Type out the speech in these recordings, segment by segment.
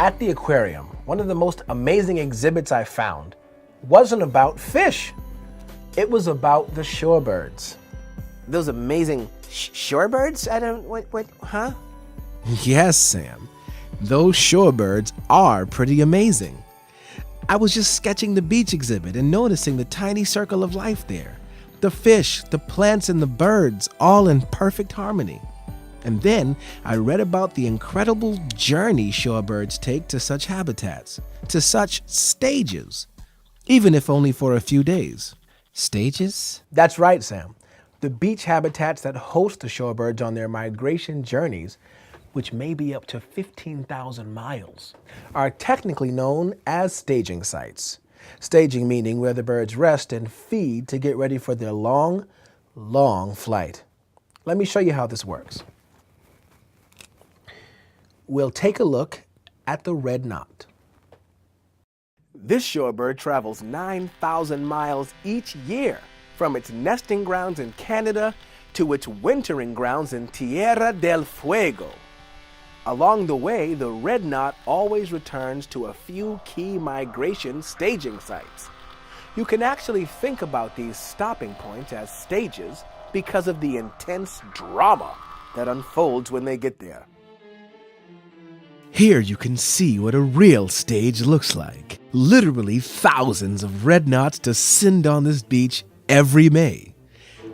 At the aquarium, one of the most amazing exhibits I found wasn't about fish. It was about the shorebirds. Those amazing shorebirds? Huh? Yes, Sam. Those shorebirds are pretty amazing. I was just sketching the beach exhibit and noticing the tiny circle of life there. The fish, the plants, and the birds, all in perfect harmony. And then I read about the incredible journey shorebirds take to such habitats, to such stages, even if only for a few days. Stages? That's right, Sam. The beach habitats that host the shorebirds on their migration journeys, which may be up to 15,000 miles, are technically known as staging sites. Staging meaning where the birds rest and feed to get ready for their long, long flight. Let me show you how this works. We'll take a look at the red knot. This shorebird travels 9,000 miles each year, from its nesting grounds in Canada to its wintering grounds in Tierra del Fuego. Along the way, the red knot always returns to a few key migration staging sites. You can actually think about these stopping points as stages because of the intense drama that unfolds when they get there. Here you can see what a real stage looks like. Literally thousands of red knots descend on this beach every May.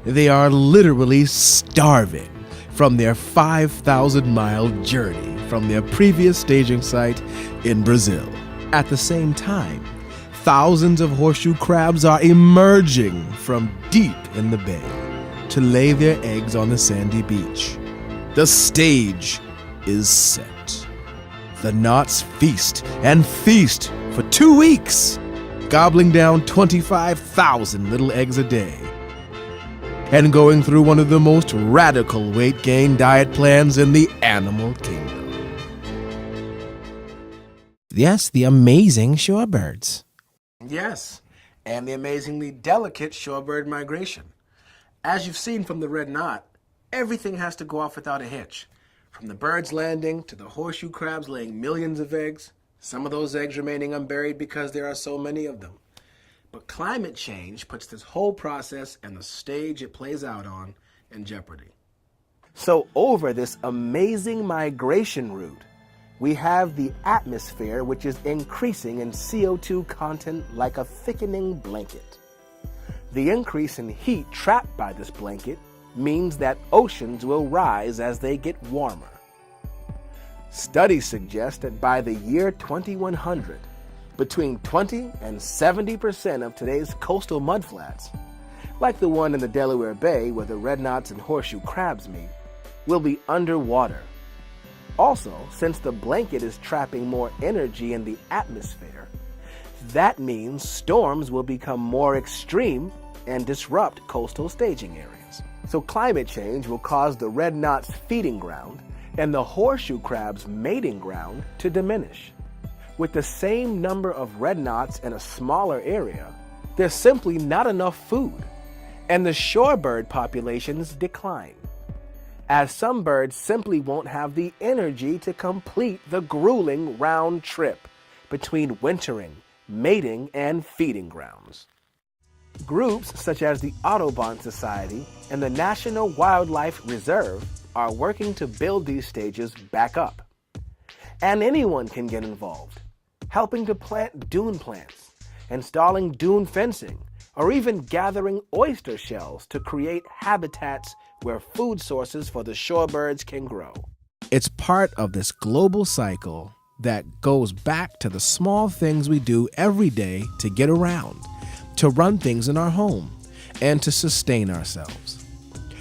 They are literally starving from their 5,000-mile journey from their previous staging site in Brazil. At the same time, thousands of horseshoe crabs are emerging from deep in the bay to lay their eggs on the sandy beach. The stage is set. The knots feast and feast for 2 weeks, gobbling down 25,000 little eggs a day, and going through one of the most radical weight gain diet plans in the animal kingdom. Yes, the amazing shorebirds. Yes, and the amazingly delicate shorebird migration. As you've seen from the red knot, everything has to go off without a hitch. From the birds landing to the horseshoe crabs laying millions of eggs, some of those eggs remaining unburied because there are so many of them. But climate change puts this whole process and the stage it plays out on in jeopardy. So over this amazing migration route, we have the atmosphere, which is increasing in CO2 content like a thickening blanket. The increase in heat trapped by this blanket means that oceans will rise as they get warmer. Studies suggest that by the year 2100, between 20 and 70% of today's coastal mudflats, like the one in the Delaware Bay where the red knots and horseshoe crabs meet, will be underwater. Also, since the blanket is trapping more energy in the atmosphere, that means storms will become more extreme and disrupt coastal staging areas. So climate change will cause the red knot's feeding ground and the horseshoe crab's mating ground to diminish. With the same number of red knots in a smaller area, there's simply not enough food, and the shorebird populations decline, as some birds simply won't have the energy to complete the grueling round trip between wintering, mating, and feeding grounds. Groups such as the Audubon Society and the National Wildlife Reserve are working to build these stages back up. And anyone can get involved, helping to plant dune plants, installing dune fencing, or even gathering oyster shells to create habitats where food sources for the shorebirds can grow. It's part of this global cycle that goes back to the small things we do every day to get around, to run things in our home, and to sustain ourselves.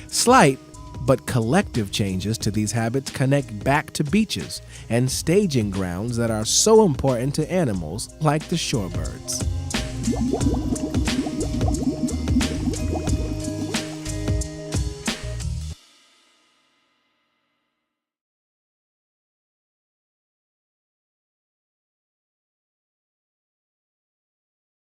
Slight but collective changes to these habits connect back to beaches and staging grounds that are so important to animals like the shorebirds.